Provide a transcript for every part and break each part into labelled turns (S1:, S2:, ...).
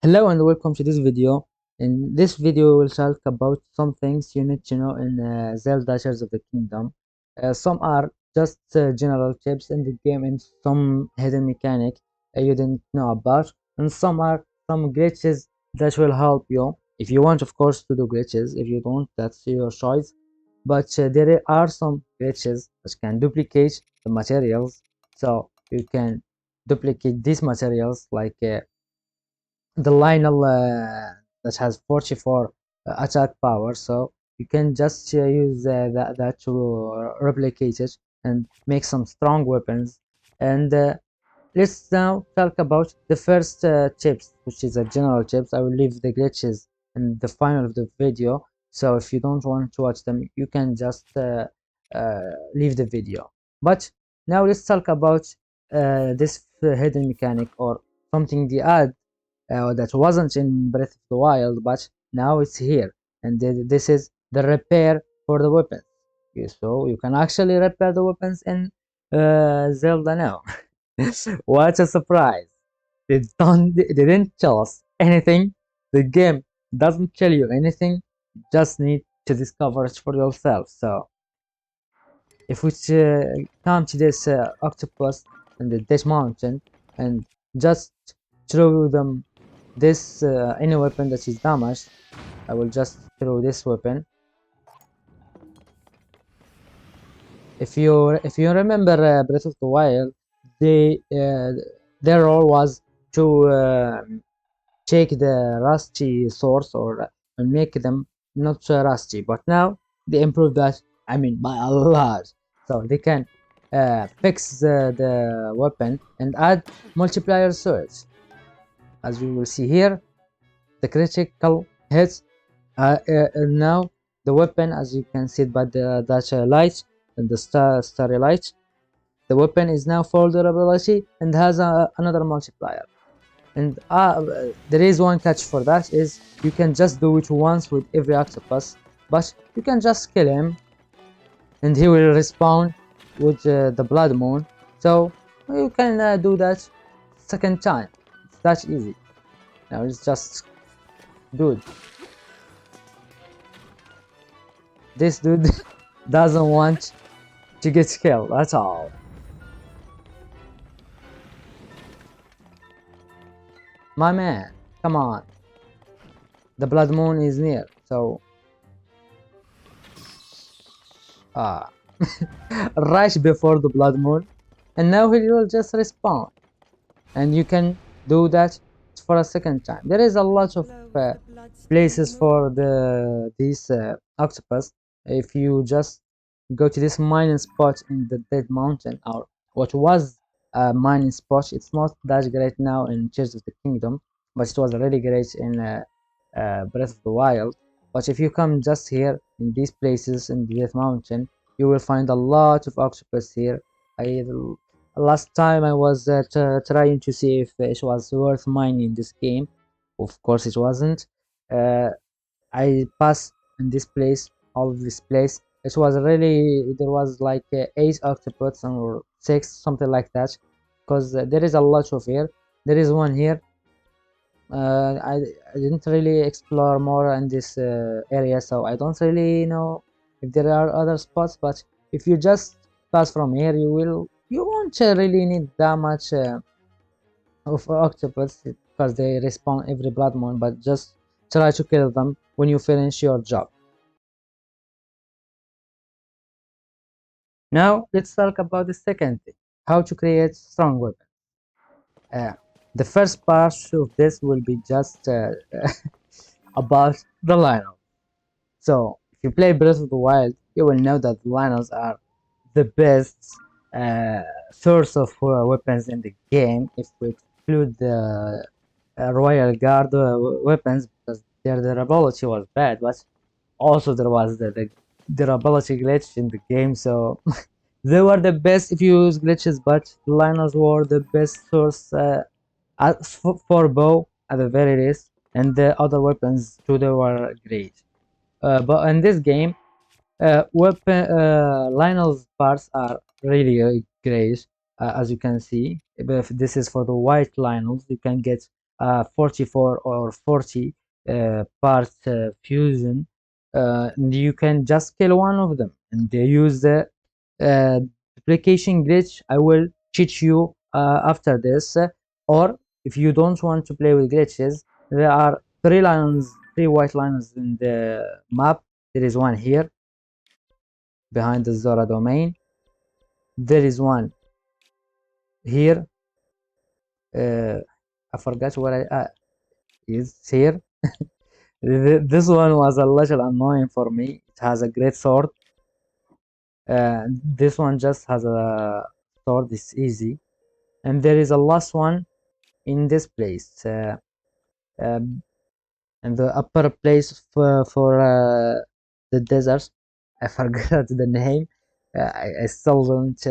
S1: Hello and welcome to this video. In this video, we'll talk about some things you need to know in Zelda Tears of the Kingdom. Some are just general tips in the game and some hidden mechanic you didn't know about, and some are some glitches that will help you. If you want, of course, to do glitches. If you don't, that's your choice. But there are some glitches that can duplicate the materials, so you can duplicate these materials like the Lionel that has 44 attack power, so you can just use that to replicate it and make some strong weapons. And let's now talk about the first tips, which is a general tips. I will leave the glitches in the final of the video, so if you don't want to watch them, you can just leave the video. But now let's talk about this hidden mechanic or something they add that wasn't in Breath of the Wild, but now it's here. And this is the repair for the weapons. So you can actually repair the weapons in Zelda now. What a surprise! They didn't tell us anything. The game doesn't tell you anything. Just need to discover it for yourself. So if we come to this octopus and this mountain and just throw them this any weapon that is damaged, I will just throw this weapon. If you remember Breath of the Wild, they their role was to take the rusty source or make them not so rusty, but now they improved that, I mean, by a lot. So they can fix the weapon and add multiplier to it. As we will see here, the critical hits now the weapon, as you can see by the that light and the starry light, the weapon is now full durability and has another multiplier. And there is one catch for that, is you can just do it once with every octopus, but you can just kill him and he will respawn with the blood moon. So you can do that second time. It's that easy. Now it's just, dude, this dude doesn't want to get killed at all. My man, come on. The blood moon is near, so ah, right before the blood moon, and now he will just respawn, and you can do that for a second time. There is a lot of places for these octopus. If you just go to this mining spot in the dead mountain, or what was a mining spot, it's not that great now in Tears of the Kingdom, but it was really great in Breath of the Wild. But if you come just here in these places in the dead mountain, you will find a lot of octopus here. Last time I was trying to see if it was worth mining this game. Of course it wasn't. uh, I passed in this place, all of this place. It was really, there was like 8 octopus or 6, something like that, because there is a lot of here. There is one here. I didn't really explore more in this area, so I don't really know if there are other spots. But if you just pass from here, you won't really need that much of octopus, because they respawn every blood moon. But just try to kill them when you finish your job. Now let's talk about the second thing: how to create strong weapons. Uh, the first part of this will be just about the lineup. So if you play Breath of the Wild, you will know that the Lionels are the best uh, source of weapons in the game, if we exclude the Royal Guard weapons, because their durability was bad, but also there was the durability glitch in the game, so they were the best if you use glitches, but the Lionels were the best source for bow at the very least, and the other weapons too, they were great. But in this game, weapon Lionel's parts are really great, as you can see. If this is for the white Lionels, you can get 44 or 40 part fusion, and you can just kill one of them and they use the duplication glitch. I will teach you after this, or if you don't want to play with glitches, there are three white lines in the map. There is one here behind the Zora domain. There is one here. I forgot what I is here. This one was a little annoying for me. It has a great sword. This one just has a sword. It's easy. And there is a last one in this place. Um, and the upper place for the desert. I forgot the name. I still don't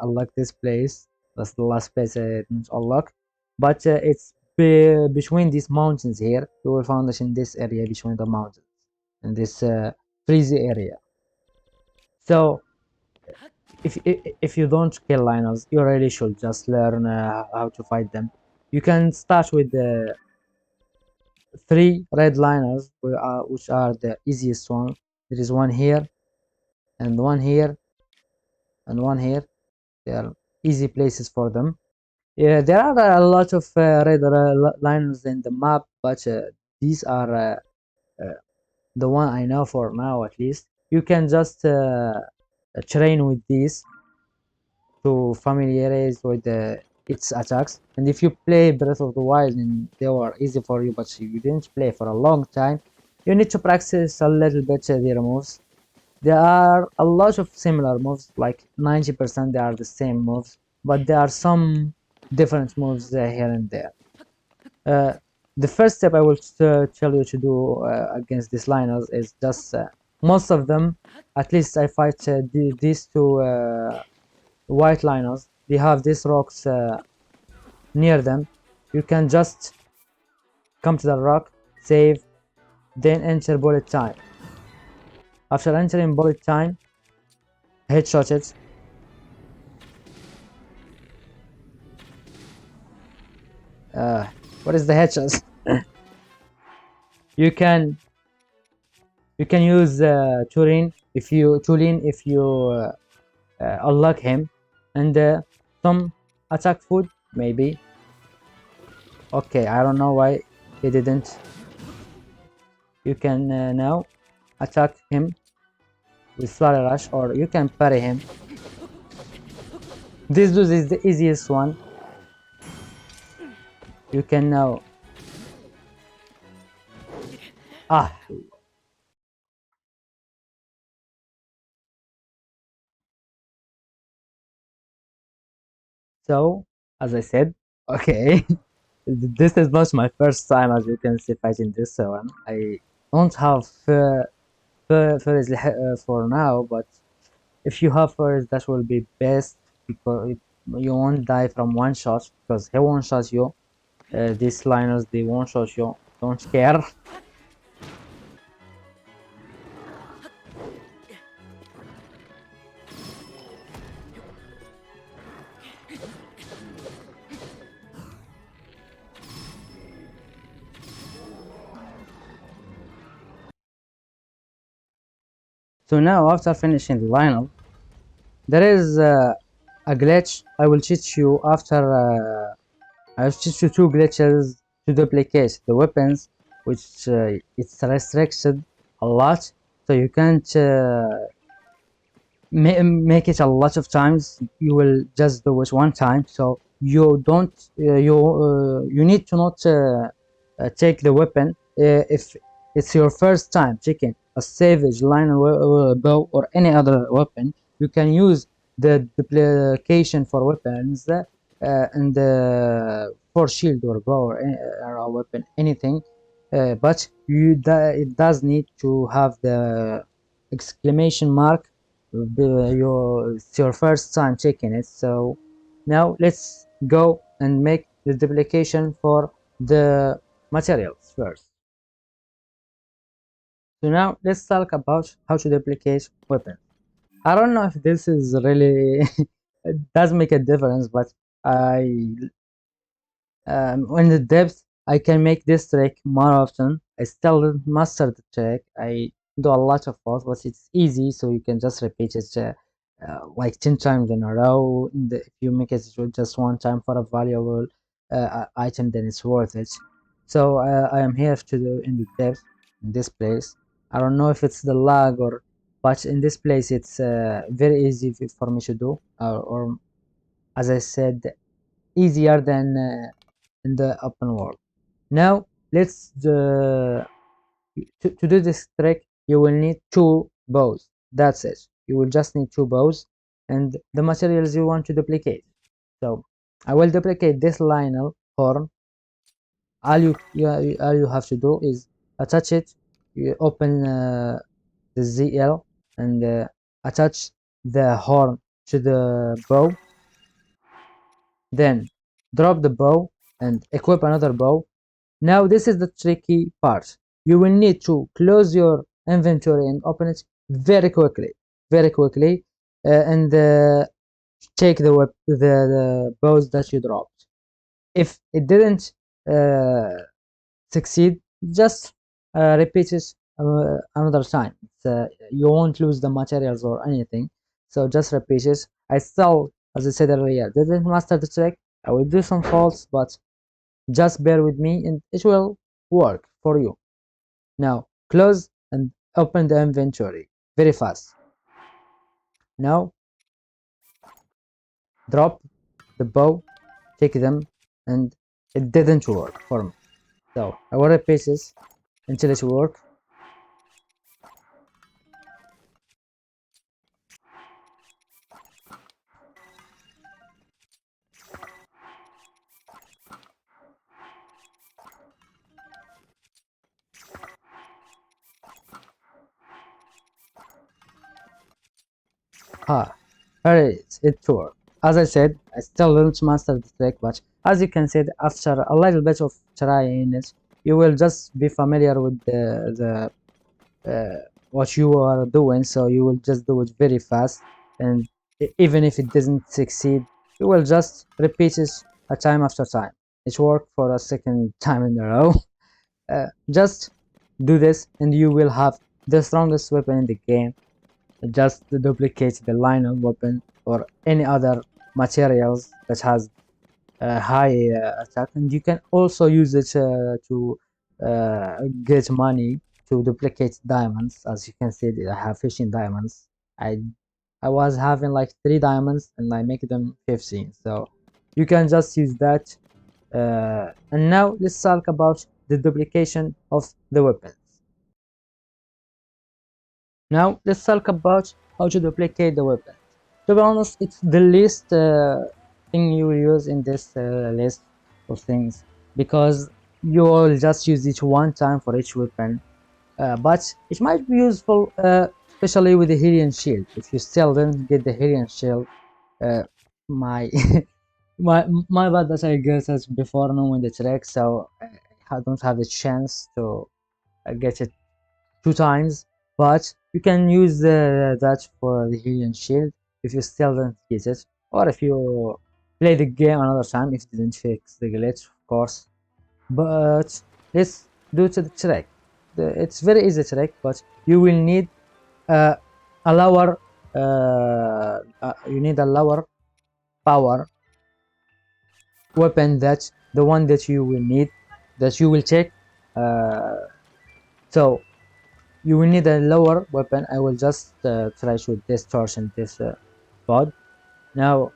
S1: unlock this place. That's the last place I didn't unlock. But it's between these mountains here. You will find it in this area between the mountains, in this freezy area. So if you don't kill liners, you really should just learn how to fight them. You can start with the three red liners, which are the easiest one. There is one here, and one here, and one here. They are easy places for them. Yeah, there are a lot of red liners in the map, but these are uh, the one I know for now at least. You can just train with these to familiarize with its attacks. And if you play Breath of the Wild and they were easy for you, but you didn't play for a long time, you need to practice a little bit their moves. There are a lot of similar moves, like 90% they are the same moves, but there are some different moves here and there. Uh, the first step I will tell you to do against these liners is just most of them, at least I fight these two white liners. They have these rocks near them. You can just come to the rock, save, then enter bullet time. After entering bullet time, headshot it. What is the headshot? you can use Turin if you unlock him, and some attack food maybe. Okay, I don't know why he didn't. You can now attack him with Flurry Rush, or you can parry him. This dude is the easiest one. You can now so as I said, okay. This is not my first time, as you can see, fighting this one. I don't have Ferris for now, but if you have Ferris, that will be best, because you won't die from one shot, because he one shot you. These liners, they one shot you. Don't care. So now, after finishing the lineup, there is a glitch. I will teach you after. I will teach you two glitches to duplicate the weapons, which it's restricted a lot, so you can't make it a lot of times. You will just do it one time, so you don't you need to not take the weapon if it's your first time taking a savage line bow or any other weapon. You can use the duplication for weapons and for shield or bow or a weapon, anything, but it does need to have the exclamation mark. It's your first time checking it. So now let's go and make the duplication for the materials first. So now let's talk about how to duplicate weapons. I don't know if this is really it does make a difference, but I in the depth I can make this trick more often. I still didn't master the trick. I do a lot of faults, but it's easy, so you can just repeat it like 10 times in a row. If you make it just one time for a valuable item, then it's worth it. So I am here to do in the depth in this place. I don't know if it's the lag or, but in this place it's very easy for me to do, or as I said, easier than in the open world. Now let's to do this trick you will need two bows. That's it. You will just need two bows and the materials you want to duplicate. So I will duplicate this Lionel horn. All you have to do is attach it. You open the ZL and attach the horn to the bow. Then drop the bow and equip another bow. Now this is the tricky part. You will need to close your inventory and open it very quickly, and take the bows that you dropped. If it didn't succeed, just repeat it another time. You won't lose the materials or anything, so just repeat it. I still, as I said earlier, didn't master the trick. I will do some faults, but just bear with me and it will work for you. Now close and open the inventory very fast. Now drop the bow, take them, and it didn't work for me. So I will repeat this until it works. Ah, it worked. As I said, I still didn't master the trick, but as you can see, after a little bit of trying it, you will just be familiar with what you are doing, so you will just do it very fast. And even if it doesn't succeed, you will just repeat it a time after time. It worked for a second time in a row. Just do this and you will have the strongest weapon in the game. Just duplicate the Lionel weapon or any other materials that has a high attack, and you can also use it to get money to duplicate diamonds. As you can see, I have 15 diamonds. I was having like 3 diamonds and I make them 15, so you can just use that. And now let's talk about the duplication of the weapons. Now let's talk about how to duplicate the weapon. To be honest, it's the least thing you will use in this list of things, because you will just use it one time for each weapon. But it might be useful, especially with the Hylian shield. If you still didn't get the Hylian shield, my my bad that I guess as before knowing the trick, so I don't have the chance to get it 2 times. But you can use that for the Hylian shield if you still don't get it, or if you play the game another time if you didn't fix the glitch, of course. But let's do to the trick. It's very easy trick, but you will need uh, a lower you need a lower power weapon. That's the one that you will need, that you will check. So you will need a lower weapon. I will just try to distortion this pod. Now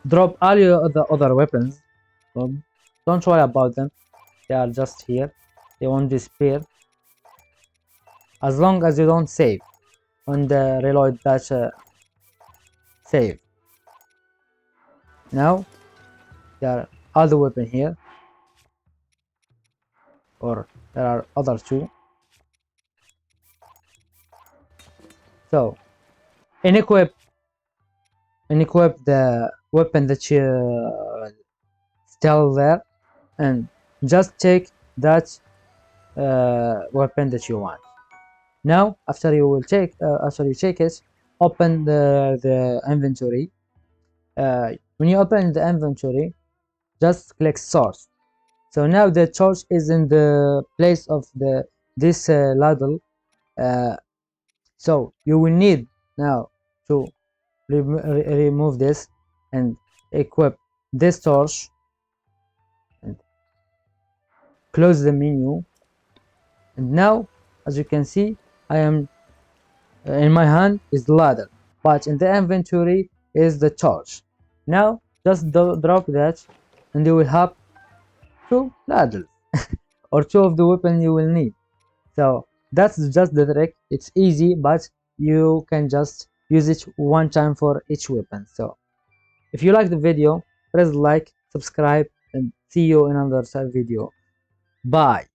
S1: drop all your other weapons. Don't worry about them, they are just here, they won't disappear as long as you don't save on the reload dash save. Now there are other weapon here, or there are other two. So unequip the weapon that you still there, and just take that weapon that you want. Now after you take it, open the inventory. When you open the inventory, just click source. So now the torch is in the place of this ladle. uh, so you will need now to remove this and equip this torch and close the menu. And now, as you can see, I am in my hand is the ladder, but in the inventory is the torch. Now just drop that and you will have two ladders or two of the weapon you will need. So that's just the trick. It's easy, but you can just use it one time for each weapon. So if you like the video, press like, subscribe, and see you in another video. Bye.